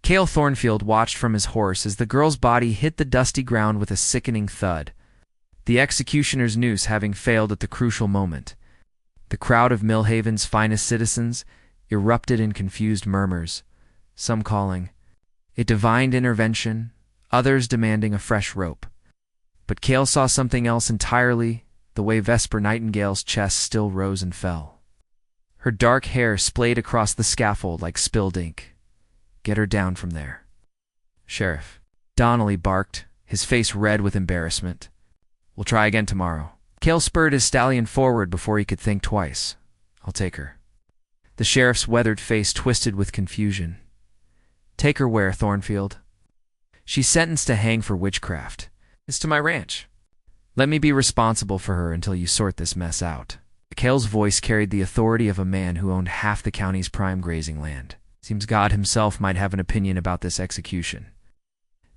Cale Thornfield watched from his horse as the girl's body hit the dusty ground with a sickening thud, the executioner's noose having failed at the crucial moment. The crowd of Millhaven's finest citizens erupted in confused murmurs, some calling it divine intervention, others demanding a fresh rope. But Cale saw something else entirely, the way Vesper Nightingale's chest still rose and fell. Her dark hair splayed across the scaffold like spilled ink. "Get her down from there." "Sheriff," Donnelly barked, his face red with embarrassment. "We'll try again tomorrow." Cale spurred his stallion forward before he could think twice. "I'll take her." The sheriff's weathered face twisted with confusion. "Take her where, Thornfield?" "She's sentenced to hang for witchcraft. It's to my ranch. Let me be responsible for her until you sort this mess out." Cale's voice carried the authority of a man who owned half the county's prime grazing land. Seems God himself might have an opinion about this execution.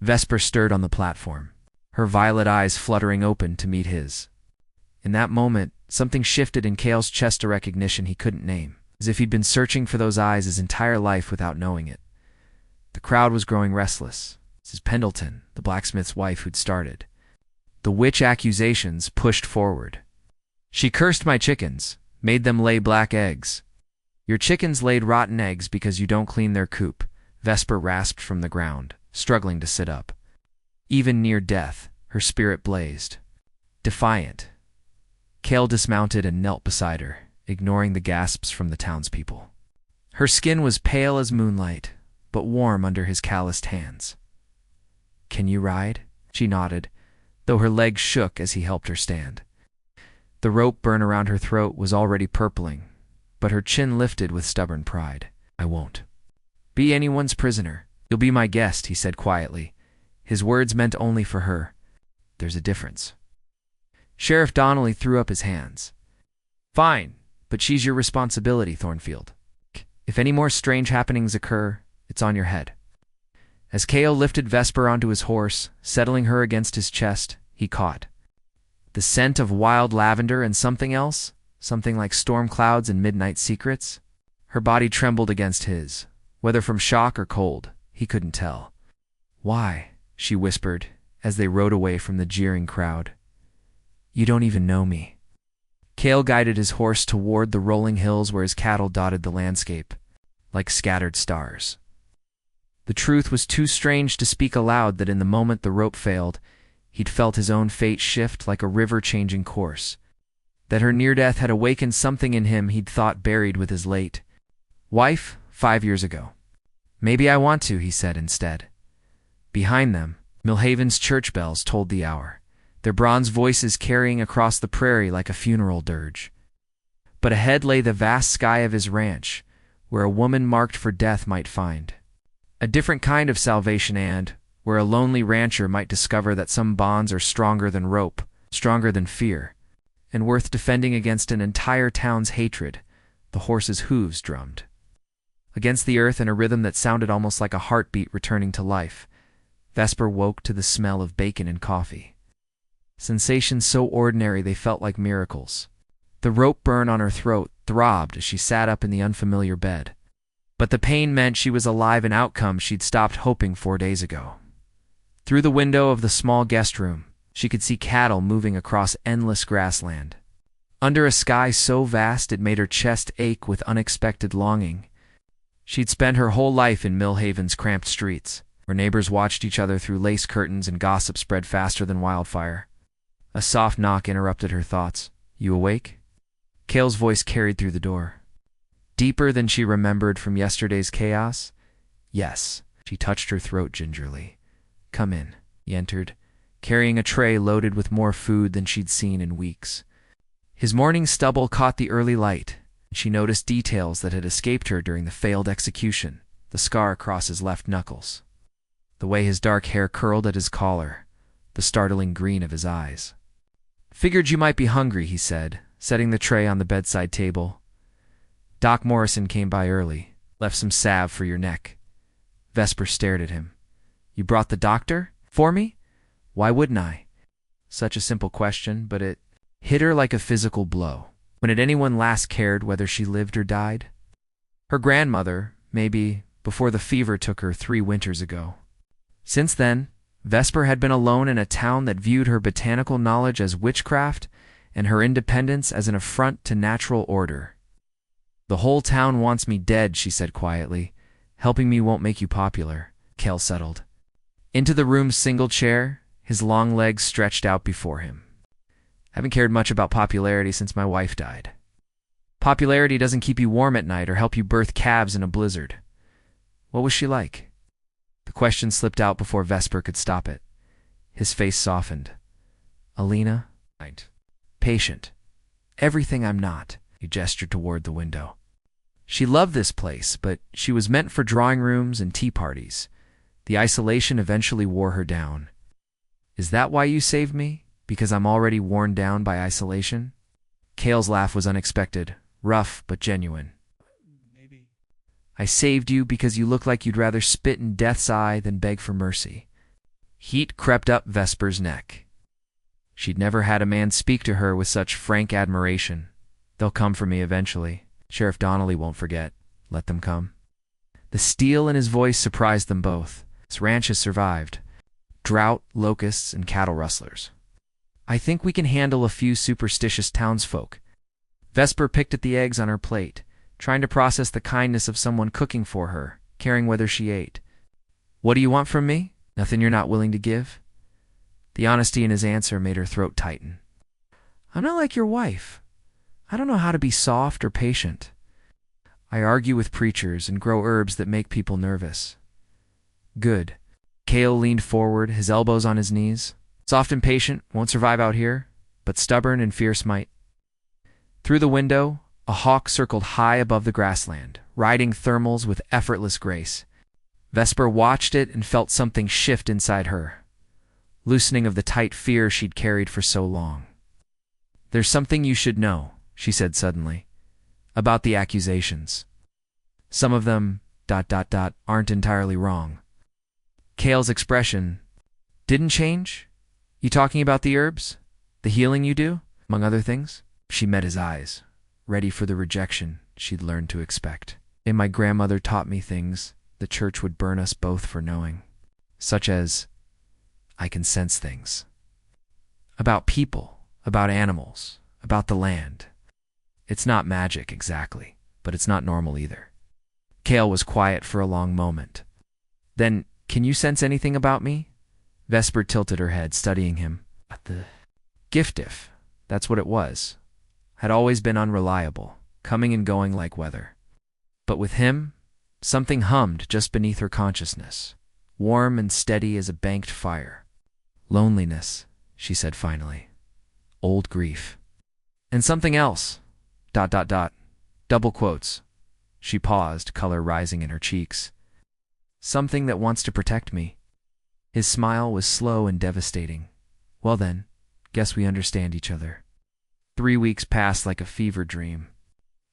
Vesper stirred on the platform, her violet eyes fluttering open to meet his. In that moment, something shifted in Cale's chest, a recognition he couldn't name, as if he'd been searching for those eyes his entire life without knowing it. The crowd was growing restless. Mrs. Pendleton, the blacksmith's wife who'd started the witch accusations, pushed forward. "She cursed my chickens, made them lay black eggs." "Your chickens laid rotten eggs because you don't clean their coop," Vesper rasped from the ground, struggling to sit up. Even near death, her spirit blazed, defiant. Cale dismounted and knelt beside her, ignoring the gasps from the townspeople. Her skin was pale as moonlight, but warm under his calloused hands. "Can you ride?" She nodded, though her legs shook as he helped her stand. The rope burn around her throat was already purpling, but her chin lifted with stubborn pride. "I won't be anyone's prisoner. You'll be my guest," he said quietly. His words meant only for her. "There's a difference." Sheriff Donnelly threw up his hands. "Fine, but she's your responsibility, Thornfield. If any more strange happenings occur, it's on your head." As Cale lifted Vesper onto his horse, settling her against his chest, he caught the scent of wild lavender and something else, something like storm clouds and midnight secrets. Her body trembled against his, whether from shock or cold, he couldn't tell. "Why?" she whispered, as they rode away from the jeering crowd. "You don't even know me." Cale guided his horse toward the rolling hills where his cattle dotted the landscape, like scattered stars. The truth was too strange to speak aloud that in the moment the rope failed, he'd felt his own fate shift like a river changing course. That her near death had awakened something in him he'd thought buried with his late wife 5 years ago. "Maybe I want to," he said instead. Behind them, Millhaven's church bells tolled the hour, their bronze voices carrying across the prairie like a funeral dirge. But ahead lay the vast sky of his ranch, where a woman marked for death might find a different kind of salvation, and where a lonely rancher might discover that some bonds are stronger than rope, stronger than fear, and worth defending against an entire town's hatred. The horse's hooves drummed against the earth in a rhythm that sounded almost like a heartbeat returning to life. Vesper woke to the smell of bacon and coffee. Sensations so ordinary they felt like miracles. The rope burn on her throat throbbed as she sat up in the unfamiliar bed. But the pain meant she was alive, an outcome she'd stopped hoping 4 days ago. Through the window of the small guest room, she could see cattle moving across endless grassland. Under a sky so vast it made her chest ache with unexpected longing. She'd spent her whole life in Millhaven's cramped streets, where neighbors watched each other through lace curtains and gossip spread faster than wildfire. A soft knock interrupted her thoughts. "You awake?" Cale's voice carried through the door. Deeper than she remembered from yesterday's chaos? "Yes." She touched her throat gingerly. "Come in." He entered, carrying a tray loaded with more food than she'd seen in weeks. His morning stubble caught the early light, and she noticed details that had escaped her during the failed execution, the scar across his left knuckles, the way his dark hair curled at his collar, the startling green of his eyes. "Figured you might be hungry," he said, setting the tray on the bedside table. "Doc Morrison came by early, left some salve for your neck." Vesper stared at him. "You brought the doctor? For me? Why wouldn't I?" Such a simple question, but it hit her like a physical blow. When had anyone last cared whether she lived or died? Her grandmother, maybe, before the fever took her 3 winters ago. Since then, Vesper had been alone in a town that viewed her botanical knowledge as witchcraft and her independence as an affront to natural order. "The whole town wants me dead," she said quietly. "Helping me won't make you popular." Cale settled into the room's single chair, his long legs stretched out before him. "Haven't cared much about popularity since my wife died." "Popularity doesn't keep you warm at night or help you birth calves in a blizzard." "What was she like?" The question slipped out before Vesper could stop it. His face softened. "Alina? Patient. Everything I'm not." He gestured toward the window. "She loved this place, but she was meant for drawing rooms and tea parties. The isolation eventually wore her down." "Is that why you saved me? Because I'm already worn down by isolation?" Cale's laugh was unexpected, rough but genuine. Maybe. "I saved you because you look like you'd rather spit in death's eye than beg for mercy." Heat crept up Vesper's neck. She'd never had a man speak to her with such frank admiration. "They'll come for me eventually. Sheriff Donnelly won't forget. Let them come." The steel in his voice surprised them both. This ranch has survived drought, locusts, and cattle rustlers. "I think we can handle a few superstitious townsfolk." Vesper picked at the eggs on her plate, trying to process the kindness of someone cooking for her, caring whether she ate. "What do you want from me? Nothing you're not willing to give?" The honesty in his answer made her throat tighten. "I'm not like your wife. I don't know how to be soft or patient. I argue with preachers and grow herbs that make people nervous." "Good." Cale leaned forward, his elbows on his knees. "Soft and patient won't survive out here, but stubborn and fierce might." Through the window, a hawk circled high above the grassland, riding thermals with effortless grace. Vesper watched it and felt something shift inside her, loosening of the tight fear she'd carried for so long. "There's something you should know," she said suddenly, "about the accusations. Some of them, aren't entirely wrong." Cale's expression didn't change. "You talking about the herbs? The healing you do, among other things?" She met his eyes, ready for the rejection she'd learned to expect. "And my grandmother taught me things the church would burn us both for knowing. Such as, I can sense things. About people, about animals, about the land. It's not magic exactly, but it's not normal either." Cale was quiet for a long moment. "Then, can you sense anything about me?" Vesper tilted her head, studying him. "The giftif, that's what it was. Had always been unreliable, coming and going like weather. But with him, something hummed just beneath her consciousness, warm and steady as a banked fire. Loneliness," she said finally. "Old grief. And something else, ... double quotes." She paused, color rising in her cheeks. "Something that wants to protect me." His smile was slow and devastating. "Well then, guess we understand each other." 3 weeks passed like a fever dream.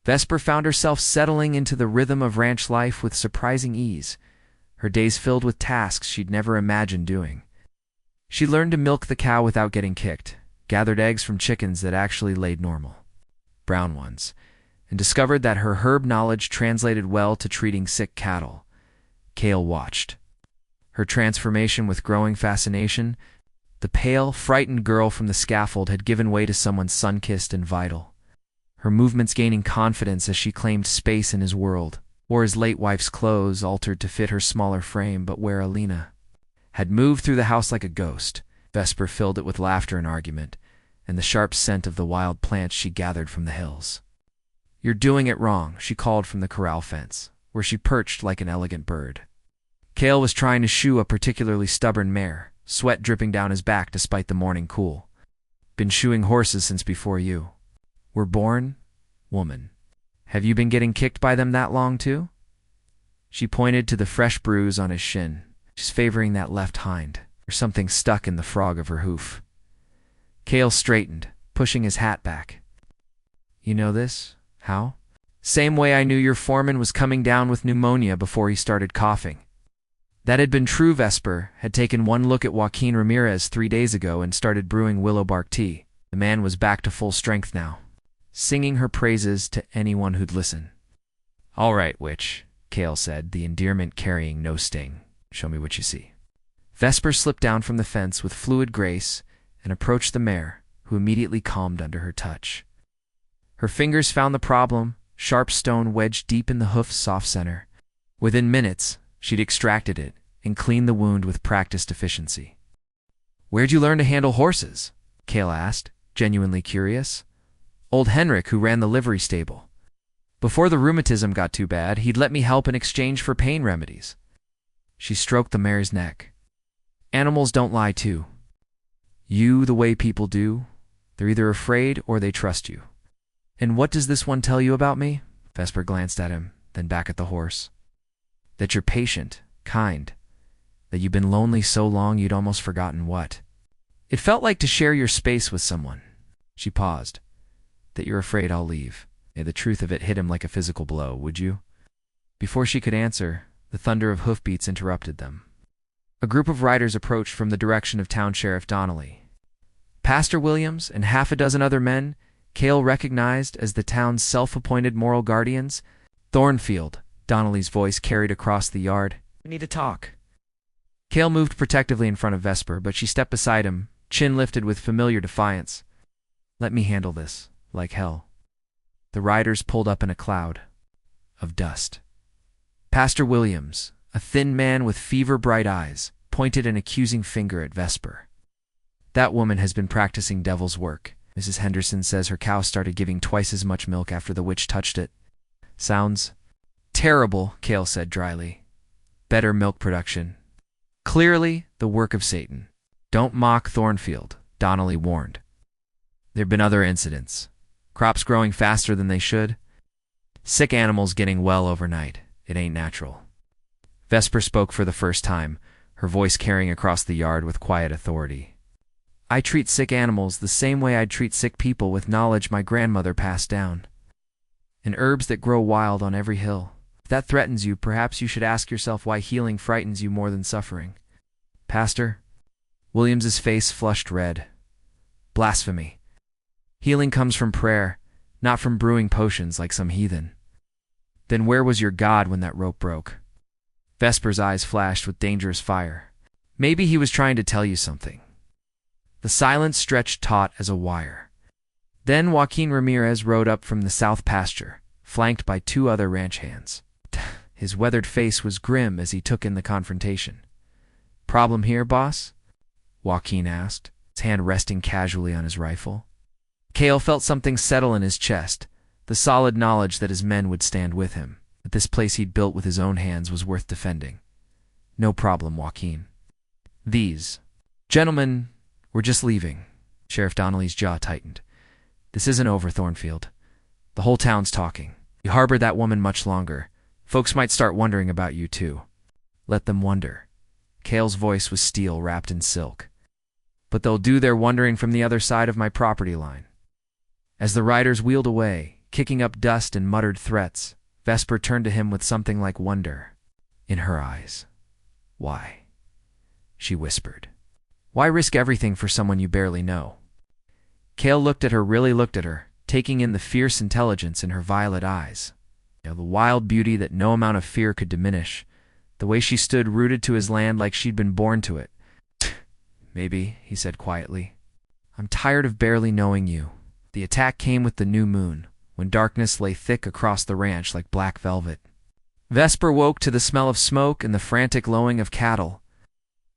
Vesper found herself settling into the rhythm of ranch life with surprising ease, her days filled with tasks she'd never imagined doing. She learned to milk the cow without getting kicked, gathered eggs from chickens that actually laid normal, brown ones, and discovered that her herb knowledge translated well to treating sick cattle. Cale watched her transformation with growing fascination. The pale, frightened girl from the scaffold had given way to someone sun-kissed and vital, her movements gaining confidence as she claimed space in his world, wore his late wife's clothes, altered to fit her smaller frame, but where Alina had moved through the house like a ghost. Vesper filled it with laughter and argument, and the sharp scent of the wild plants she gathered from the hills. "You're doing it wrong," she called from the corral fence, where she perched like an elegant bird. Cale was trying to shoe a particularly stubborn mare, sweat dripping down his back despite the morning cool. "Been shoeing horses since before you were born, woman. Have you been getting kicked by them that long too?" She pointed to the fresh bruise on his shin. "She's favoring that left hind, or something stuck in the frog of her hoof." Cale straightened, pushing his hat back. "You know this? How?" "Same way I knew your foreman was coming down with pneumonia before he started coughing." That had been true. Vesper had taken one look at Joaquin Ramirez 3 days ago and started brewing willow bark tea. The man was back to full strength now, singing her praises to anyone who'd listen. "All right, witch. Kale said, the endearment carrying no sting. Show me what you see. Vesper slipped down from the fence with fluid grace and approached the mare, who immediately calmed under her touch. Her fingers found the problem, sharp stone wedged deep in the hoof's soft center. Within minutes, she'd extracted it and cleaned the wound with practiced efficiency. "Where'd you learn to handle horses?" Kale asked, genuinely curious. "Old Henrik, who ran the livery stable. Before the rheumatism got too bad, he'd let me help in exchange for pain remedies." She stroked the mare's neck. "Animals don't lie too. You, the way people do, they're either afraid or they trust you." "And what does this one tell you about me?" Vesper glanced at him, then back at the horse. "That you're patient, kind, that you've been lonely so long you'd almost forgotten what it felt like to share your space with someone." She paused. "That you're afraid I'll leave." The truth of it hit him like a physical blow. "Would you?" Before she could answer, the thunder of hoofbeats interrupted them. A group of riders approached from the direction of Town Sheriff Donnelly. Pastor Williams and half a dozen other men Kale recognized as the town's self-appointed moral guardians. "Thornfield," Donnelly's voice carried across the yard. "We need to talk." Kale moved protectively in front of Vesper, but she stepped beside him, chin lifted with familiar defiance. "Let me handle this, like hell." The riders pulled up in a cloud of dust. Pastor Williams, a thin man with fever-bright eyes, pointed an accusing finger at Vesper. "That woman has been practicing devil's work. Mrs. Henderson says her cow started giving twice as much milk after the witch touched it." "Sounds terrible," Kale said dryly. "Better milk production. Clearly the work of Satan." "Don't mock Thornfield," Donnelly warned. "There've been other incidents. Crops growing faster than they should. Sick animals getting well overnight. It ain't natural." Vesper spoke for the first time, her voice carrying across the yard with quiet authority. "I treat sick animals the same way I'd treat sick people with knowledge my grandmother passed down. And herbs that grow wild on every hill. If that threatens you, perhaps you should ask yourself why healing frightens you more than suffering." "Pastor?" Williams's face flushed red. "Blasphemy. Healing comes from prayer, not from brewing potions like some heathen." "Then where was your God when that rope broke?" Vesper's eyes flashed with dangerous fire. "Maybe he was trying to tell you something." The silence stretched taut as a wire. Then Joaquin Ramirez rode up from the south pasture, flanked by two other ranch hands. His weathered face was grim as he took in the confrontation. "Problem here, boss?" Joaquin asked, his hand resting casually on his rifle. Kale felt something settle in his chest, the solid knowledge that his men would stand with him, that this place he'd built with his own hands was worth defending. "No problem, Joaquin. These gentlemen were just leaving." Sheriff Donnelly's jaw tightened. "This isn't over, Thornfield. The whole town's talking. You harbor that woman much longer, folks might start wondering about you too." "Let them wonder." Kale's voice was steel wrapped in silk. "But they'll do their wondering from the other side of my property line." As the riders wheeled away, kicking up dust and muttered threats, Vesper turned to him with something like wonder in her eyes. "Why?" she whispered. "Why risk everything for someone you barely know?" Kale looked at her, taking in the fierce intelligence in her violet eyes. The wild beauty that no amount of fear could diminish, the way she stood rooted to his land like she'd been born to it. "Maybe," he said quietly. "I'm tired of barely knowing you." The attack came with the new moon, when darkness lay thick across the ranch like black velvet. Vesper woke to the smell of smoke and the frantic lowing of cattle.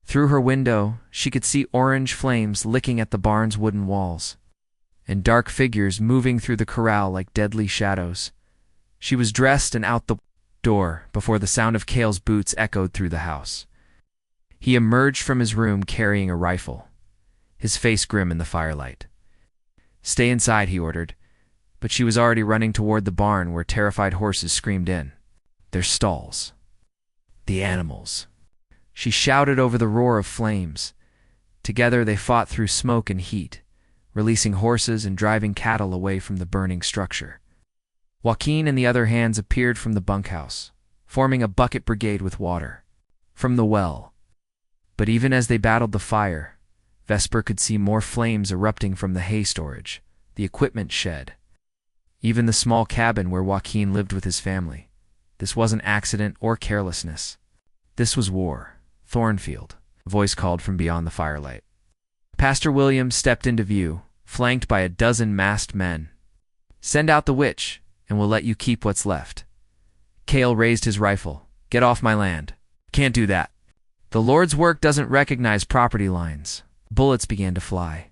Through her window, she could see orange flames licking at the barn's wooden walls, and dark figures moving through the corral like deadly shadows. She was dressed and out the door before the sound of Kale's boots echoed through the house. He emerged from his room carrying a rifle, his face grim in the firelight. "Stay inside," he ordered, but she was already running toward the barn where terrified horses screamed in. "Their stalls. The animals." She shouted over the roar of flames. Together they fought through smoke and heat, releasing horses and driving cattle away from the burning structure. Joaquin and the other hands appeared from the bunkhouse, forming a bucket brigade with water from the well. But even as they battled the fire, Vesper could see more flames erupting from the hay storage, the equipment shed, even the small cabin where Joaquin lived with his family. This wasn't accident or carelessness. This was war. Thornfield, a voice called from beyond the firelight. Pastor Williams stepped into view, flanked by a dozen masked men. "Send out the witch, and we'll let you keep what's left." Cale raised his rifle. "Get off my land." "Can't do that." "The Lord's work doesn't recognize property lines." Bullets began to fly.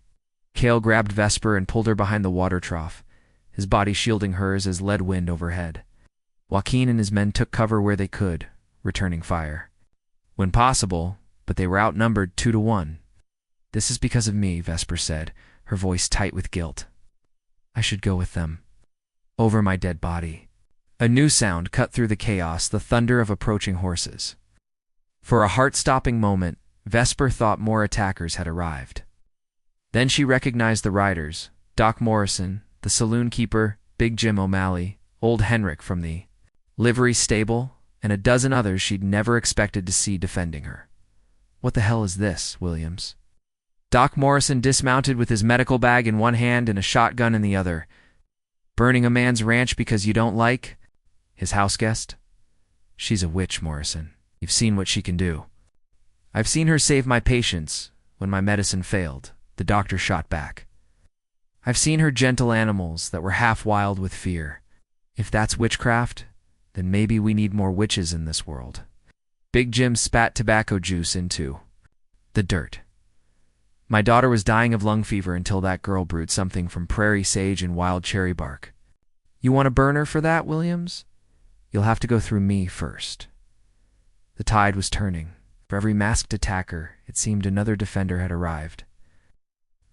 Cale grabbed Vesper and pulled her behind the water trough, his body shielding hers as lead wind overhead. Joaquin and his men took cover where they could, returning fire. When possible, but they were outnumbered 2-1. "This is because of me," Vesper said, her voice tight with guilt. "I should go with them. Over my dead body." A new sound cut through the chaos, the thunder of approaching horses. For a heart-stopping moment, Vesper thought more attackers had arrived. Then she recognized the riders: Doc Morrison, the saloon keeper, Big Jim O'Malley, Old Henrik from the livery stable, and a dozen others she'd never expected to see defending her. "What the hell is this, Williams?" Doc Morrison dismounted with his medical bag in one hand and a shotgun in the other. "Burning a man's ranch because you don't like his house guest?" "She's a witch, Morrison. You've seen what she can do." "I've seen her save my patients when my medicine failed," the doctor shot back. "I've seen her gentle animals that were half wild with fear. If that's witchcraft, then maybe we need more witches in this world." Big Jim spat tobacco juice into the dirt. "My daughter was dying of lung fever until that girl brewed something from prairie sage and wild cherry bark. You want to burn her for that, Williams? You'll have to go through me first." The tide was turning. For every masked attacker, it seemed another defender had arrived.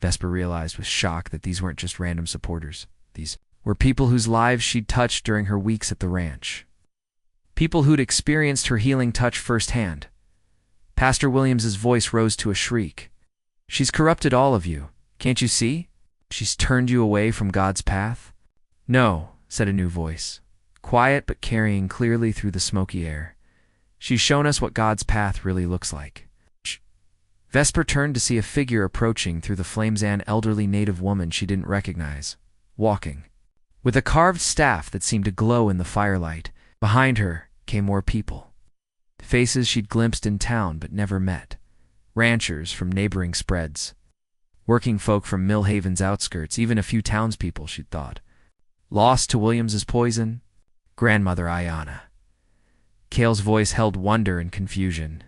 Vesper realized with shock that these weren't just random supporters. These were people whose lives she'd touched during her weeks at the ranch. People who'd experienced her healing touch firsthand. Pastor Williams's voice rose to a shriek. "She's corrupted all of you. Can't you see? She's turned you away from God's path." "No," said a new voice, quiet but carrying clearly through the smoky air. "She's shown us what God's path really looks like." Vesper turned to see a figure approaching through the flames, an elderly native woman she didn't recognize, walking with a carved staff that seemed to glow in the firelight. Behind her came more people. Faces she'd glimpsed in town but never met. Ranchers from neighboring spreads. Working folk from Millhaven's outskirts, even a few townspeople, she'd thought. Lost to Williams's poison? Grandmother Ayanna. Cale's voice held wonder and confusion.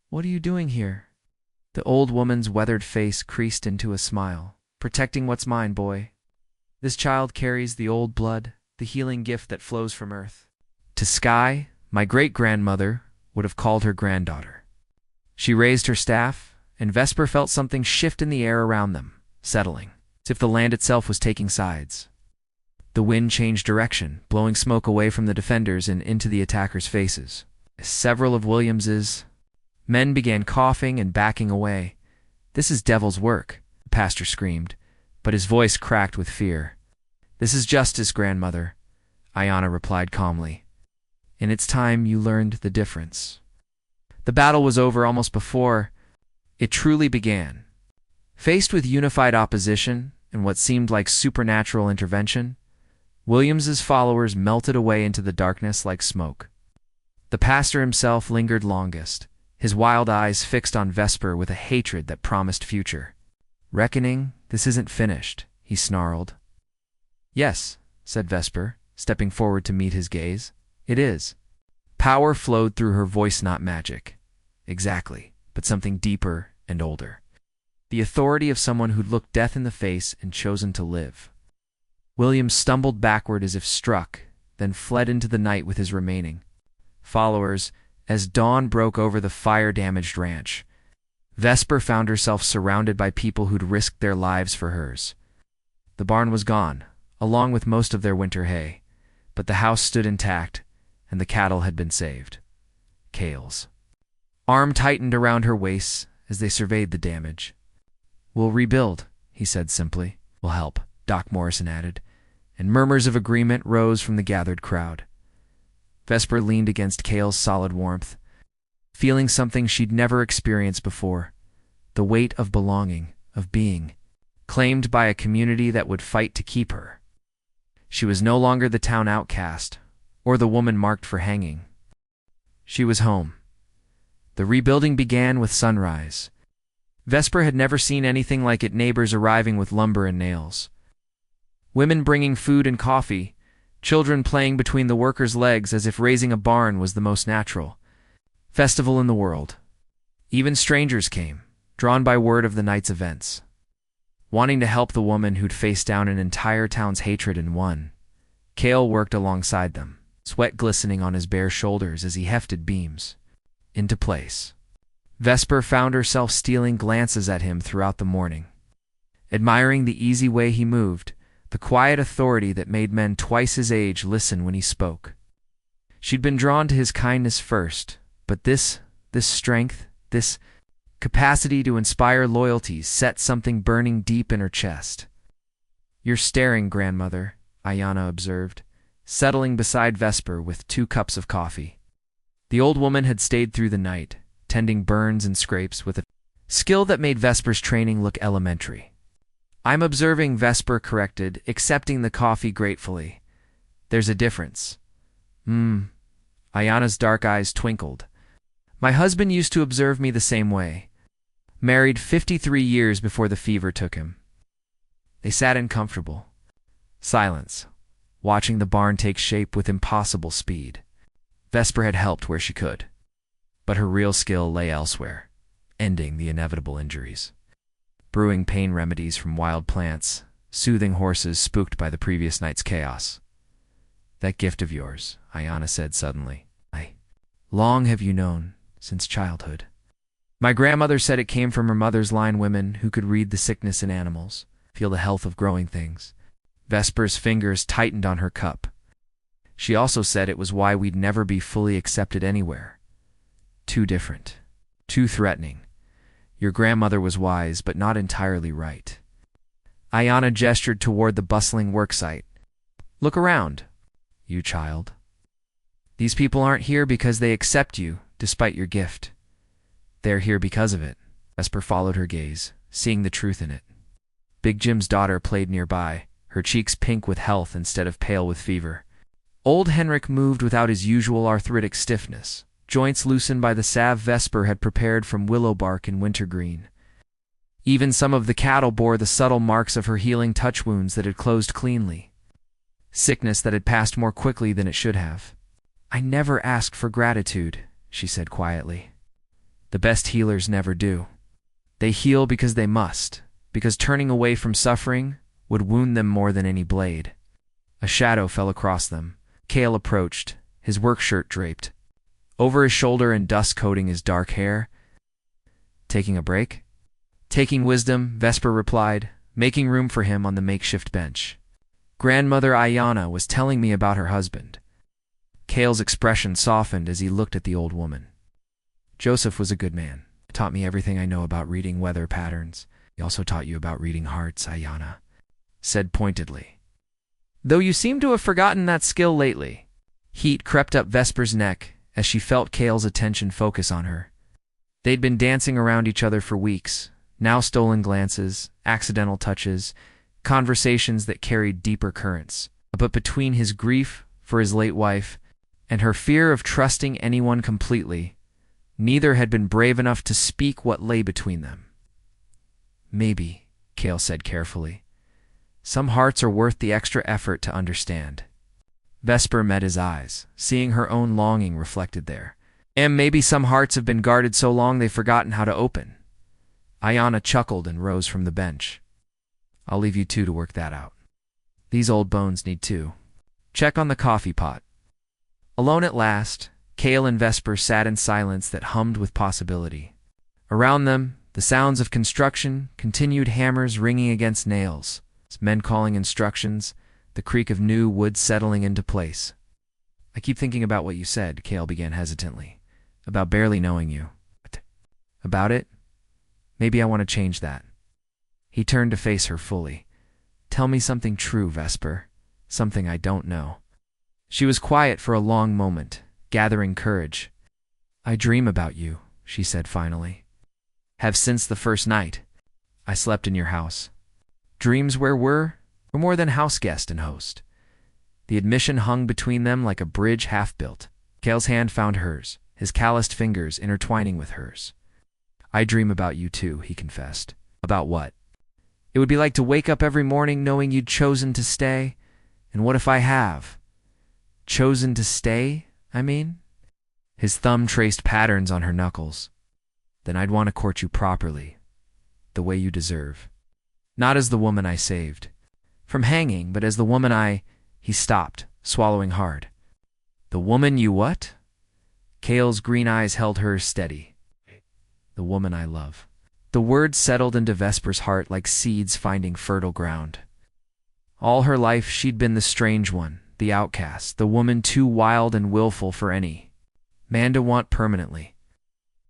"What are you doing here?" The old woman's weathered face creased into a smile. "Protecting what's mine, boy. This child carries the old blood, the healing gift that flows from earth. To Sky, my great-grandmother would have called her granddaughter." She raised her staff, and Vesper felt something shift in the air around them, settling, as if the land itself was taking sides. The wind changed direction, blowing smoke away from the defenders and into the attackers' faces. Several of Williams's men began coughing and backing away. "This is devil's work," the pastor screamed, but his voice cracked with fear. "This is justice, grandmother," Ayanna replied calmly. "In its time you learned the difference." The battle was over almost before it truly began. Faced with unified opposition and what seemed like supernatural intervention, Williams's followers melted away into the darkness like smoke. The pastor himself lingered longest, his wild eyes fixed on Vesper with a hatred that promised future. "Reckoning, this isn't finished," he snarled. "Yes," said Vesper, stepping forward to meet his gaze. "It is." Power flowed through her voice, not magic. Exactly, but something deeper and older. The authority of someone who'd looked death in the face and chosen to live. Williams stumbled backward as if struck, then fled into the night with his remaining followers as dawn broke over the fire-damaged ranch. Vesper found herself surrounded by people who'd risked their lives for hers. The barn was gone, along with most of their winter hay, but the house stood intact, and the cattle had been saved. Cale's arm tightened around her waist as they surveyed the damage. "We'll rebuild," he said simply. "We'll help," Doc Morrison added, and murmurs of agreement rose from the gathered crowd. Vesper leaned against Cale's solid warmth, feeling something she'd never experienced before, the weight of belonging, of being claimed by a community that would fight to keep her. She was no longer the town outcast, or the woman marked for hanging. She was home. The rebuilding began with sunrise. Vesper had never seen anything like it, neighbors arriving with lumber and nails. Women bringing food and coffee, children playing between the workers' legs as if raising a barn was the most natural festival in the world. Even strangers came, drawn by word of the night's events. Wanting to help the woman who'd faced down an entire town's hatred and won, Cale worked alongside them, sweat glistening on his bare shoulders as he hefted beams into place. Vesper found herself stealing glances at him throughout the morning, admiring the easy way he moved, the quiet authority that made men twice his age listen when he spoke. She'd been drawn to his kindness first, but this strength, this capacity to inspire loyalty set something burning deep in her chest. "You're staring, grandmother," Ayanna observed, settling beside Vesper with 2 cups of coffee. The old woman had stayed through the night, tending burns and scrapes with a skill that made Vesper's training look elementary. "I'm observing," Vesper corrected, accepting the coffee gratefully. "There's a difference." Ayanna's dark eyes twinkled. "My husband used to observe me the same way. Married 53 years before the fever took him." They sat in comfortable silence, watching the barn take shape with impossible speed. Vesper had helped where she could, but her real skill lay elsewhere, ending the inevitable injuries. Brewing pain remedies from wild plants, soothing horses spooked by the previous night's chaos. "That gift of yours," Ayanna said suddenly. Long have you known?" "Since childhood. My grandmother said it came from her mother's line, women who could read the sickness in animals, feel the health of growing things." Vesper's fingers tightened on her cup. "She also said it was why we'd never be fully accepted anywhere. Too different. Too threatening. Your grandmother was wise, but not entirely right." Ayanna gestured toward the bustling worksite. "Look around, you child. These people aren't here because they accept you, despite your gift. They're here because of it." Vesper followed her gaze, seeing the truth in it. Big Jim's daughter played nearby, her cheeks pink with health instead of pale with fever. Old Henrik moved without his usual arthritic stiffness, joints loosened by the salve Vesper had prepared from willow bark and wintergreen. Even some of the cattle bore the subtle marks of her healing touch wounds that had closed cleanly. Sickness that had passed more quickly than it should have. "I never asked for gratitude," she said quietly. "The best healers never do. They heal because they must, because turning away from suffering would wound them more than any blade." A shadow fell across them. Cale approached, his work shirt draped over his shoulder and dust coating his dark hair. "Taking a break?" "Taking wisdom," Vesper replied, making room for him on the makeshift bench. "Grandmother Ayanna was telling me about her husband." Cale's expression softened as he looked at the old woman. "Joseph was a good man. He taught me everything I know about reading weather patterns. He also taught you about reading hearts," Ayanna said pointedly. "Though you seem to have forgotten that skill lately." Heat crept up Vesper's neck as she felt Cale's attention focus on her. They'd been dancing around each other for weeks, now stolen glances, accidental touches, conversations that carried deeper currents. But between his grief for his late wife and her fear of trusting anyone completely, neither had been brave enough to speak what lay between them. "Maybe," Cale said carefully. "Some hearts are worth the extra effort to understand." Vesper met his eyes, seeing her own longing reflected there. "And maybe some hearts have been guarded so long they've forgotten how to open." Ayanna chuckled and rose from the bench. "I'll leave you two to work that out. These old bones need to check on the coffee pot." Alone at last, Cale and Vesper sat in silence that hummed with possibility. Around them, the sounds of construction, continued hammers ringing against nails, men calling instructions, the creak of new wood settling into place. "I keep thinking about what you said," Cale began hesitantly, "about barely knowing you." "About it? Maybe I want to change that." He turned to face her fully. "Tell me something true, Vesper. Something I don't know." She was quiet for a long moment, gathering courage. "I dream about you," she said finally. "Have since the first night I slept in your house. Dreams where we're more than house guest and host. The admission hung between them like a bridge half-built. Cale's hand found hers, his calloused fingers intertwining with hers. "I dream about you too," he confessed. "About what?" "It would be like to wake up every morning knowing you'd chosen to stay. And what if I have? Chosen to stay, I mean?" His thumb traced patterns on her knuckles. "Then I'd want to court you properly, the way you deserve. Not as the woman I saved from hanging, but as the woman I—" He stopped, swallowing hard. "The woman you what?" Cale's green eyes held hers steady. "The woman I love." The words settled into Vesper's heart like seeds finding fertile ground. All her life she'd been the strange one, the outcast, the woman too wild and willful for any man to want permanently.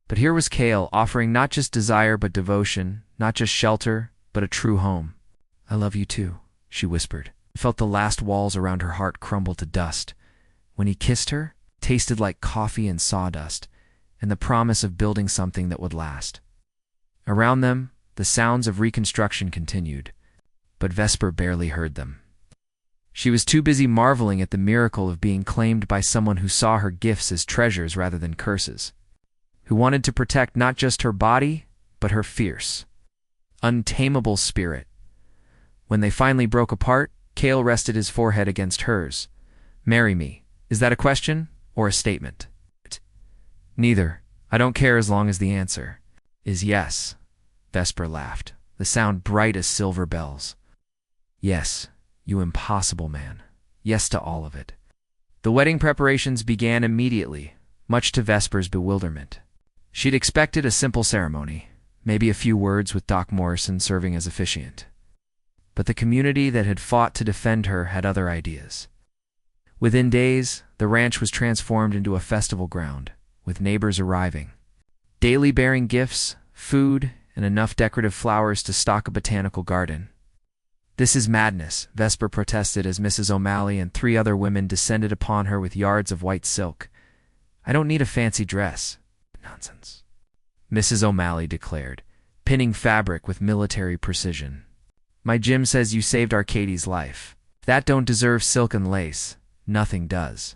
But here was Cale offering not just desire but devotion, not just shelter but a true home. "I love you too," she whispered. Felt the last walls around her heart crumble to dust. When he kissed her, it tasted like coffee and sawdust, and the promise of building something that would last. Around them, the sounds of reconstruction continued, but Vesper barely heard them. She was too busy marveling at the miracle of being claimed by someone who saw her gifts as treasures rather than curses, who wanted to protect not just her body, but her fierce, untamable spirit. When they finally broke apart, Cale rested his forehead against hers. "Marry me. Is that a question or a statement?" "Neither. I don't care as long as the answer is yes." Vesper laughed, the sound bright as silver bells. "Yes, you impossible man. Yes to all of it." The wedding preparations began immediately, much to Vesper's bewilderment. She'd expected a simple ceremony, maybe a few words with Doc Morrison serving as officiant. But the community that had fought to defend her had other ideas. Within days, the ranch was transformed into a festival ground, with neighbors arriving, daily bearing gifts, food, and enough decorative flowers to stock a botanical garden. "This is madness," Vesper protested as Mrs. O'Malley and 3 other women descended upon her with yards of white silk. "I don't need a fancy dress." "Nonsense," Mrs. O'Malley declared, pinning fabric with military precision. "My Jim says you saved our Katie's life. If that don't deserve silk and lace, nothing does."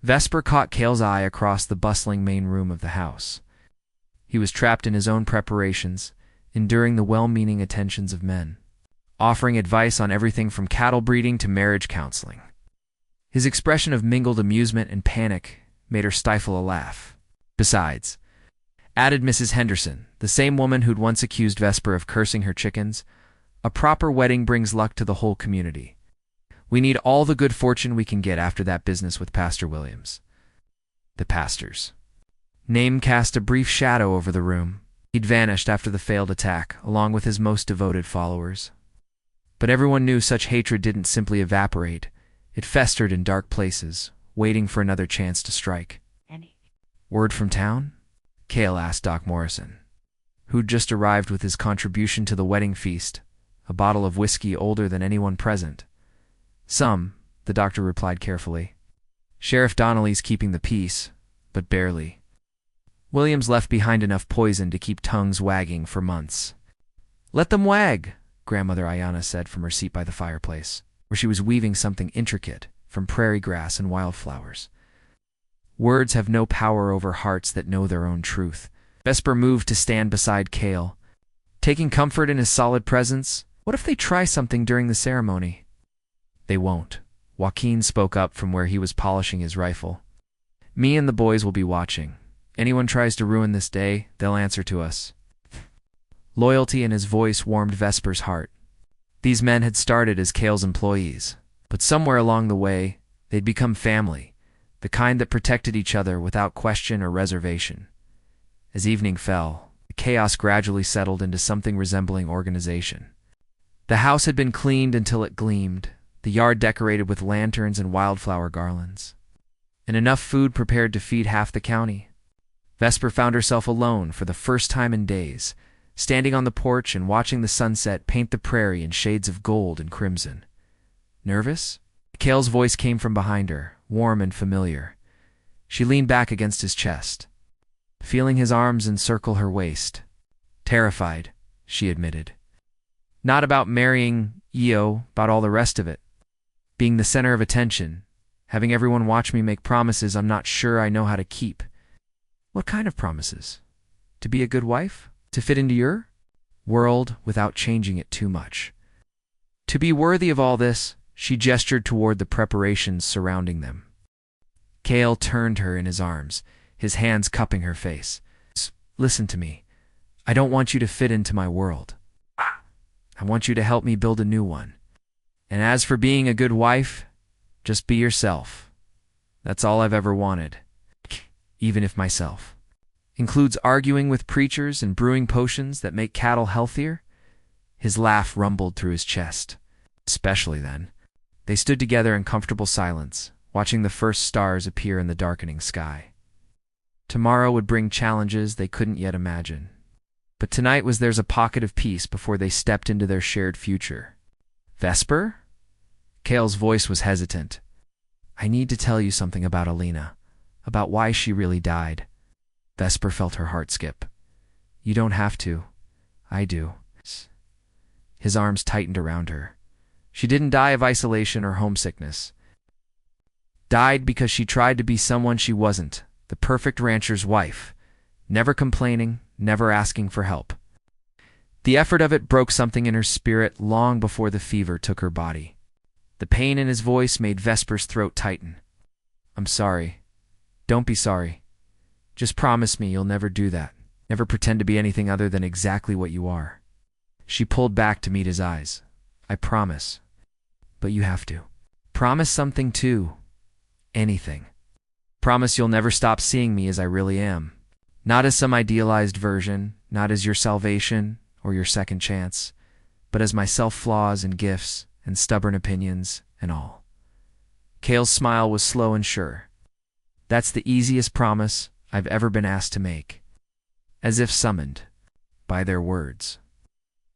Vesper caught Cale's eye across the bustling main room of the house. He was trapped in his own preparations, enduring the well-meaning attentions of men, offering advice on everything from cattle breeding to marriage counseling. His expression of mingled amusement and panic made her stifle a laugh. "Besides," added Mrs. Henderson, the same woman who'd once accused Vesper of cursing her chickens, "a proper wedding brings luck to the whole community. We need all the good fortune we can get after that business with Pastor Williams." The pastor's name cast a brief shadow over the room. He'd vanished after the failed attack, along with his most devoted followers. But everyone knew such hatred didn't simply evaporate. It festered in dark places, waiting for another chance to strike. "Word from town?" Cale asked Doc Morrison, who'd just arrived with his contribution to the wedding feast, a bottle of whiskey older than anyone present. "Some," the doctor replied carefully. "Sheriff Donnelly's keeping the peace, but barely. Williams left behind enough poison to keep tongues wagging for months." "Let them wag," Grandmother Ayana said from her seat by the fireplace, where she was weaving something intricate from prairie grass and wildflowers. "Words have no power over hearts that know their own truth." Vesper moved to stand beside Cale, taking comfort in his solid presence. "What if they try something during the ceremony?" "They won't," Joaquin spoke up from where he was polishing his rifle. "Me and the boys will be watching. Anyone tries to ruin this day, they'll answer to us." Loyalty in his voice warmed Vesper's heart. These men had started as Cale's employees, but somewhere along the way, they'd become family, the kind that protected each other without question or reservation. As evening fell, the chaos gradually settled into something resembling organization. The house had been cleaned until it gleamed, the yard decorated with lanterns and wildflower garlands, and enough food prepared to feed half the county. Vesper found herself alone for the first time in days, standing on the porch and watching the sunset paint the prairie in shades of gold and crimson. "Nervous?" Cale's voice came from behind her, warm and familiar. She leaned back against his chest, feeling his arms encircle her waist. "Terrified," she admitted. "Not about marrying Eo, about all the rest of it." being the center of attention, having everyone watch me make promises I'm not sure I know how to keep. What kind of promises? To be a good wife? To fit into your world without changing it too much. To be worthy of all this, she gestured toward the preparations surrounding them. Cale turned her in his arms, his hands cupping her face. Listen to me. I don't want you to fit into my world. I want you to help me build a new one. And as for being a good wife, just be yourself. That's all I've ever wanted. Even if myself includes arguing with preachers and brewing potions that make cattle healthier. His laugh rumbled through his chest. Especially then. They stood together in comfortable silence, watching the first stars appear in the darkening sky. Tomorrow would bring challenges they couldn't yet imagine. But tonight was theirs a pocket of peace before they stepped into their shared future. Vesper? Cale's voice was hesitant. I need to tell you something about Alina, about why she really died. Vesper felt her heart skip. You don't have to. I do. His arms tightened around her. She didn't die of isolation or homesickness. Died because she tried to be someone she wasn't, the perfect rancher's wife, never complaining, never asking for help. The effort of it broke something in her spirit long before the fever took her body. The pain in his voice made Vesper's throat tighten. I'm sorry. Don't be sorry. Just promise me you'll never do that. Never pretend to be anything other than exactly what you are. She pulled back to meet his eyes. I promise. But you have to. Promise something too. Anything. Promise you'll never stop seeing me as I really am. Not as some idealized version, not as your salvation or your second chance, but as my self-flaws and gifts and stubborn opinions and all. Cale's smile was slow and sure. That's the easiest promise I've ever been asked to make. As if summoned by their words.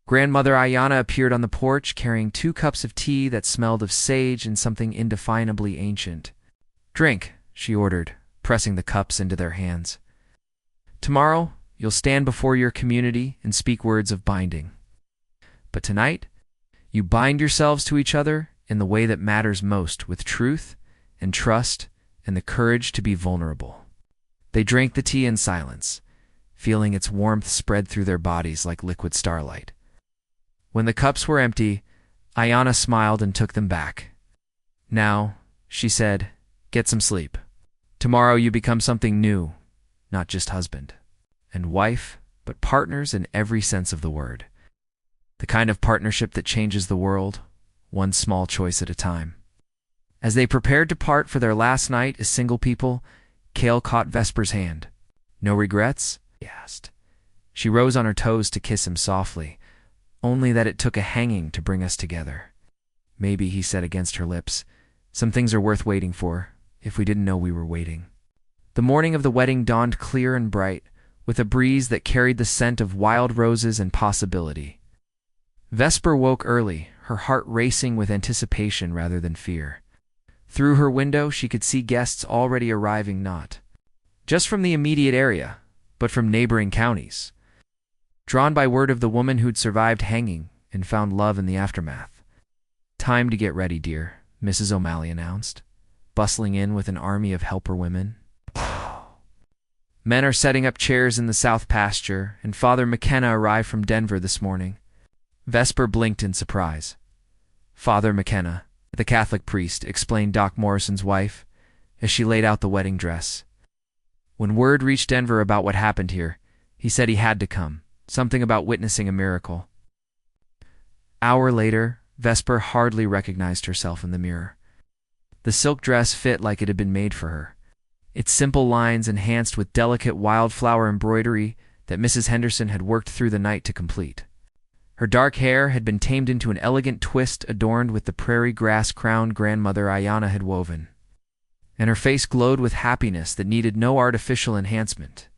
Grandmother Ayana appeared on the porch carrying 2 cups of tea that smelled of sage and something indefinably ancient. Drink, she ordered, pressing the cups into their hands. Tomorrow, you'll stand before your community and speak words of binding. But tonight, you bind yourselves to each other in the way that matters most, with truth and trust and the courage to be vulnerable. They drank the tea in silence, feeling its warmth spread through their bodies like liquid starlight. When the cups were empty, Ayana smiled and took them back. Now, she said, get some sleep. Tomorrow you become something new, not just husband and wife, but partners in every sense of the word. The kind of partnership that changes the world, one small choice at a time. As they prepared to part for their last night as single people, Cale caught Vesper's hand. No regrets? He asked. She rose on her toes to kiss him softly, only that it took a hanging to bring us together. Maybe, he said against her lips, some things are worth waiting for, if we didn't know we were waiting. The morning of the wedding dawned clear and bright, with a breeze that carried the scent of wild roses and possibility. Vesper woke early, her heart racing with anticipation rather than fear. Through her window, she could see guests already arriving, not just from the immediate area, but from neighboring counties. Drawn by word of the woman who'd survived hanging and found love in the aftermath. Time to get ready, dear, Mrs. O'Malley announced, bustling in with an army of helper women. Men are setting up chairs in the south pasture, and Father McKenna arrived from Denver this morning. Vesper blinked in surprise. Father McKenna, the Catholic priest, explained Doc Morrison's wife, as she laid out the wedding dress. When word reached Denver about what happened here, he said he had to come. Something about witnessing a miracle. Hour later, Vesper hardly recognized herself in the mirror. The silk dress fit like it had been made for her, its simple lines enhanced with delicate wildflower embroidery that Mrs. Henderson had worked through the night to complete. Her dark hair had been tamed into an elegant twist adorned with the prairie grass crown grandmother Ayana had woven. And her face glowed with happiness that needed no artificial enhancement.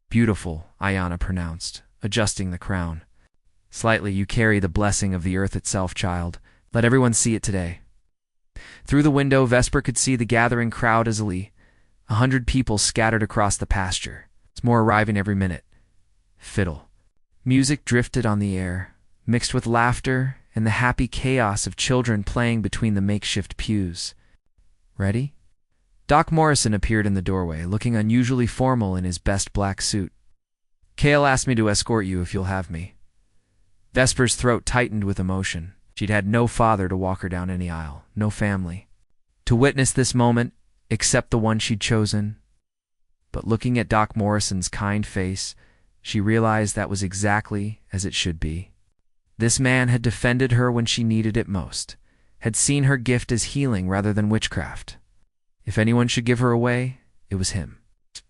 Beautiful, Ayana pronounced, adjusting the crown. Slightly, you carry the blessing of the earth itself, child. Let everyone see it today. Through the window, Vesper could see the gathering crowd easily. 100 people scattered across the pasture. It's more arriving every minute. Fiddle. Music drifted on the air, mixed with laughter and the happy chaos of children playing between the makeshift pews. "Ready?" Doc Morrison appeared in the doorway, looking unusually formal in his best black suit. "Cale asked me to escort you if you'll have me." Vesper's throat tightened with emotion. She'd had no father to walk her down any aisle, no family to witness this moment, except the one she'd chosen. But looking at Doc Morrison's kind face, she realized that was exactly as it should be. This man had defended her when she needed it most, had seen her gift as healing rather than witchcraft. If anyone should give her away, it was him.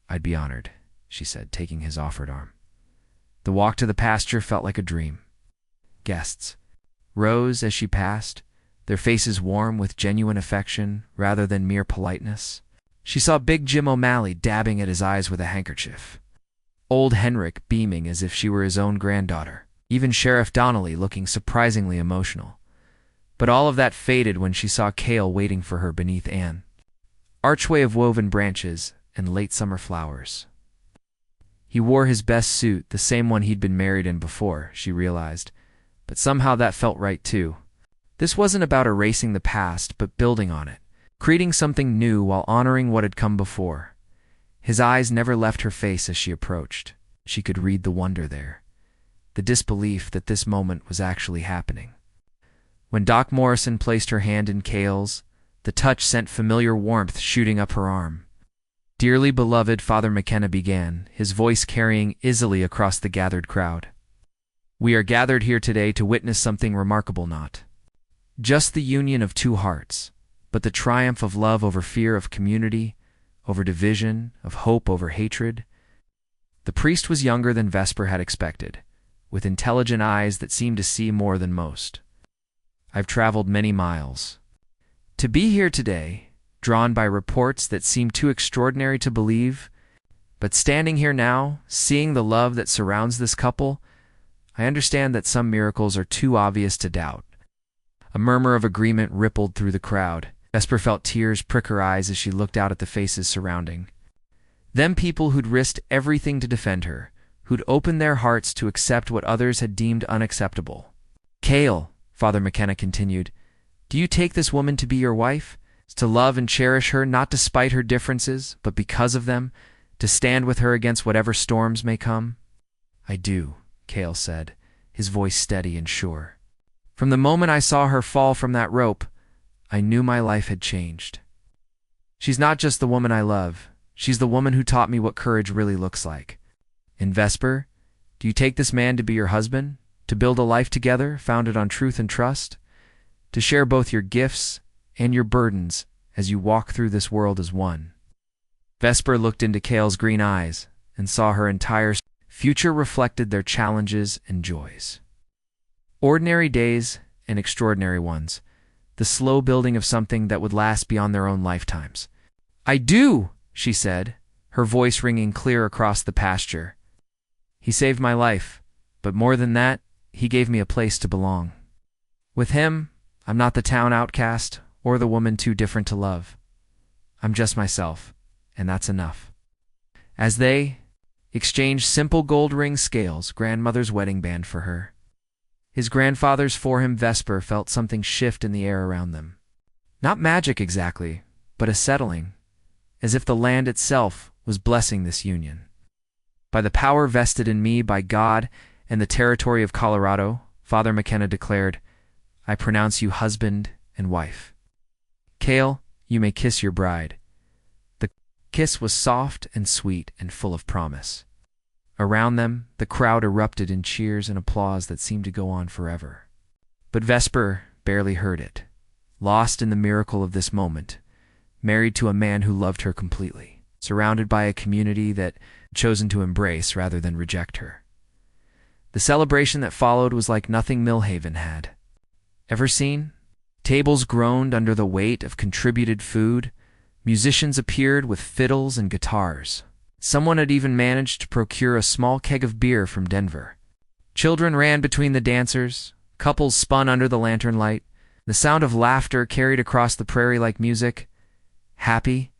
"I'd be honored," she said, taking his offered arm. The walk to the pasture felt like a dream. Guests rose as she passed, their faces warm with genuine affection rather than mere politeness. She saw Big Jim O'Malley dabbing at his eyes with a handkerchief, old Henrik beaming as if she were his own granddaughter, even Sheriff Donnelly looking surprisingly emotional. But all of that faded when she saw Cale waiting for her beneath an archway of woven branches and late summer flowers. He wore his best suit, the same one he'd been married in before, she realized, but somehow that felt right too. This wasn't about erasing the past, but building on it, creating something new while honoring what had come before. His eyes never left her face as she approached. She could read the wonder there, the disbelief that this moment was actually happening. When Doc Morrison placed her hand in Cale's, the touch sent familiar warmth shooting up her arm. "Dearly beloved," Father McKenna began, his voice carrying easily across the gathered crowd. "We are gathered here today to witness something remarkable, not just the union of two hearts, but the triumph of love over fear, of community over division, of hope over hatred." The priest was younger than Vesper had expected, with intelligent eyes that seemed to see more than most. "I've traveled many miles to be here today, drawn by reports that seem too extraordinary to believe, but standing here now, seeing the love that surrounds this couple, I understand that some miracles are too obvious to doubt." A murmur of agreement rippled through the crowd. Vesper felt tears prick her eyes as she looked out at the faces surrounding them, people who'd risked everything to defend her, who'd opened their hearts to accept what others had deemed unacceptable. "Cale," Father McKenna continued, "do you take this woman to be your wife? To love and cherish her, not despite her differences, but because of them, to stand with her against whatever storms may come?" "I do," Cale said, his voice steady and sure. "From the moment I saw her fall from that rope, I knew my life had changed. She's not just the woman I love, she's the woman who taught me what courage really looks like. And Vesper, do you take this man to be your husband, to build a life together founded on truth and trust, to share both your gifts and your burdens as you walk through this world as one?" Vesper looked into Cale's green eyes and saw her entire future reflected their challenges and joys. Ordinary days and extraordinary ones, the slow building of something that would last beyond their own lifetimes. "I do," she said, her voice ringing clear across the pasture. "He saved my life, but more than that, he gave me a place to belong. With him, I'm not the town outcast or the woman too different to love. I'm just myself, and that's enough." As they exchanged simple gold ring scales, grandmother's wedding band for her, his grandfather's for him, Vesper felt something shift in the air around them. Not magic exactly, but a settling, as if the land itself was blessing this union. "By the power vested in me by God and the territory of Colorado," Father McKenna declared, "I pronounce you husband and wife. Cale, you may kiss your bride." The kiss was soft and sweet and full of promise. Around them, the crowd erupted in cheers and applause that seemed to go on forever. But Vesper barely heard it, lost in the miracle of this moment, married to a man who loved her completely, surrounded by a community that had chosen to embrace rather than reject her. The celebration that followed was like nothing Millhaven had ever seen. Tables groaned under the weight of contributed food. Musicians appeared with fiddles and guitars. Someone had even managed to procure a small keg of beer from Denver. Children ran between the dancers. Couples spun under the lantern light. The sound of laughter carried across the prairie like music. "Happy?"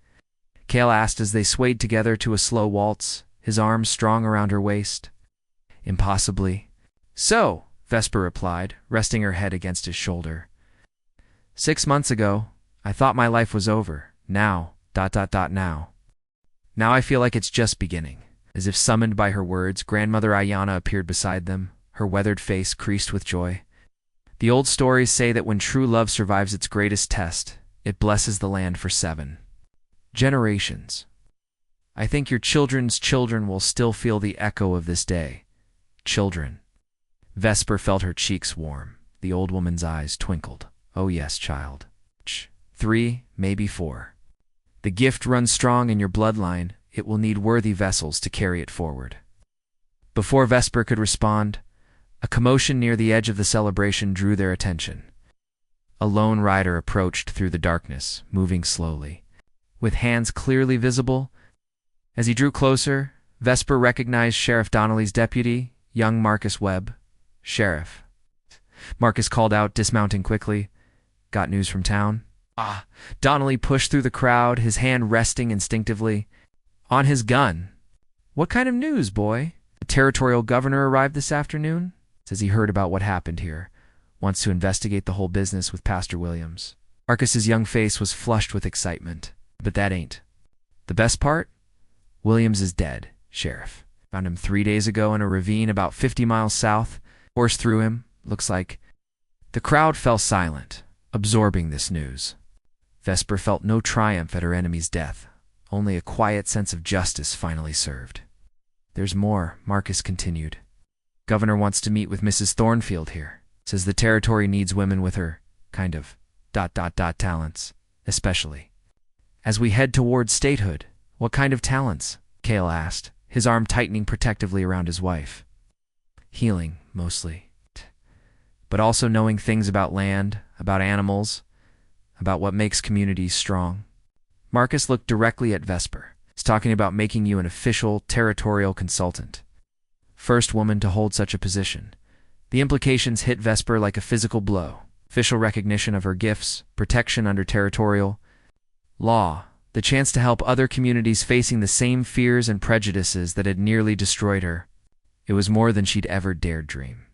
Cale asked as they swayed together to a slow waltz, his arms strong around her waist. "Impossibly." "So," Vesper replied, resting her head against his shoulder. 6 months ago, I thought my life was over. Now, now. Now I feel like it's just beginning. As if summoned by her words, Grandmother Ayana appeared beside them, her weathered face creased with joy. The old stories say that when true love survives its greatest test, it blesses the land for 7 generations. I think your children's children will still feel the echo of this day. Children. Vesper felt her cheeks warm. The old woman's eyes twinkled. Oh yes, child. 3, maybe 4. The gift runs strong in your bloodline. It will need worthy vessels to carry it forward. Before Vesper could respond, a commotion near the edge of the celebration drew their attention. A lone rider approached through the darkness, moving slowly, with hands clearly visible. As he drew closer, Vesper recognized Sheriff Donnelly's deputy, young Marcus Webb. Sheriff. Marcus called out, dismounting quickly. Got news from town? Donnelly pushed through the crowd, his hand resting instinctively on his gun. What kind of news, boy? The territorial governor arrived this afternoon. Says he heard about what happened here. Wants to investigate the whole business with Pastor Williams. Marcus's young face was flushed with excitement. But that ain't the best part? Williams is dead, Sheriff. Found him 3 days ago in a ravine about 50 miles south. Horse through him, looks like. The crowd fell silent, absorbing this news. Vesper felt no triumph at her enemy's death, only a quiet sense of justice finally served. There's more, Marcus continued. Governor wants to meet with Mrs. Thornfield here. Says the territory needs women with her, kind of, talents, especially. As we head towards statehood, what kind of talents? Cale asked, his arm tightening protectively around his wife. Healing, mostly. But also knowing things about land, about animals, about what makes communities strong. Marcus looked directly at Vesper. He's talking about making you an official territorial consultant. First woman to hold such a position. The implications hit Vesper like a physical blow. Official recognition of her gifts, protection under territorial law, the chance to help other communities facing the same fears and prejudices that had nearly destroyed her. It was more than she'd ever dared dream.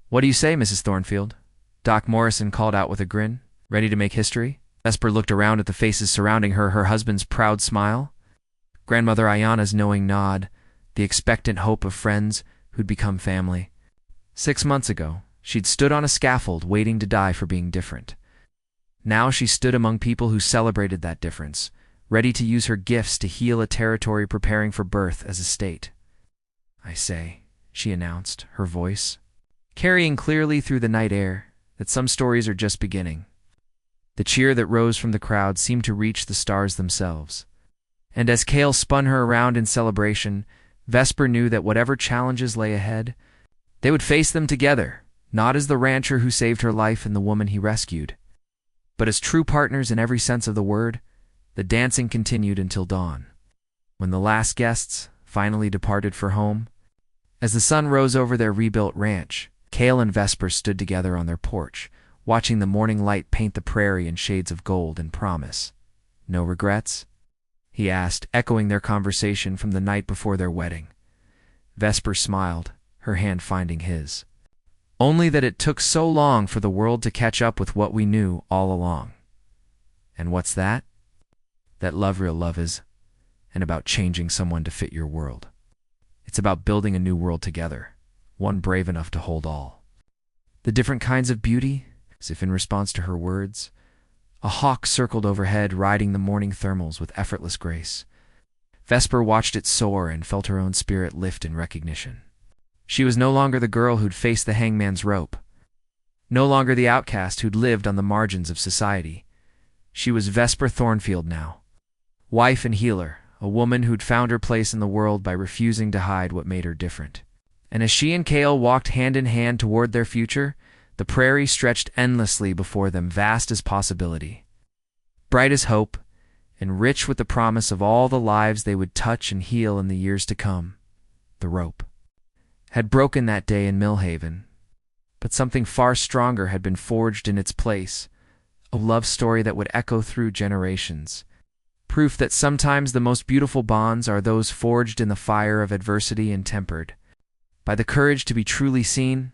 What do you say, Mrs. Thornfield? Doc Morrison called out with a grin. Ready to make history? Vesper looked around at the faces surrounding her, her husband's proud smile, Grandmother Ayana's knowing nod, the expectant hope of friends who'd become family. 6 months ago, she'd stood on a scaffold waiting to die for being different. Now she stood among people who celebrated that difference, ready to use her gifts to heal a territory preparing for birth as a state. I say, she announced, her voice carrying clearly through the night air, that some stories are just beginning. The cheer that rose from the crowd seemed to reach the stars themselves. And as Cale spun her around in celebration, Vesper knew that whatever challenges lay ahead, they would face them together, not as the rancher who saved her life and the woman he rescued, but as true partners in every sense of the word. The dancing continued until dawn. When the last guests finally departed for home, as the sun rose over their rebuilt ranch, Cale and Vesper stood together on their porch, watching the morning light paint the prairie in shades of gold and promise. No regrets? He asked, echoing their conversation from the night before their wedding. Vesper smiled, her hand finding his. Only that it took so long for the world to catch up with what we knew all along. And what's that? That love real love is, and about changing someone to fit your world. It's about building a new world together, one brave enough to hold all. The different kinds of beauty, as if in response to her words, a hawk circled overhead, riding the morning thermals with effortless grace. Vesper watched it soar and felt her own spirit lift in recognition. She was no longer the girl who'd faced the hangman's rope, no longer the outcast who'd lived on the margins of society. She was Vesper Thornfield now, wife and healer, a woman who'd found her place in the world by refusing to hide what made her different. And as she and Cale walked hand in hand toward their future, the prairie stretched endlessly before them, vast as possibility, bright as hope, and rich with the promise of all the lives they would touch and heal in the years to come. The rope had broken that day in Millhaven, but something far stronger had been forged in its place, a love story that would echo through generations, proof that sometimes the most beautiful bonds are those forged in the fire of adversity and tempered by the courage to be truly seen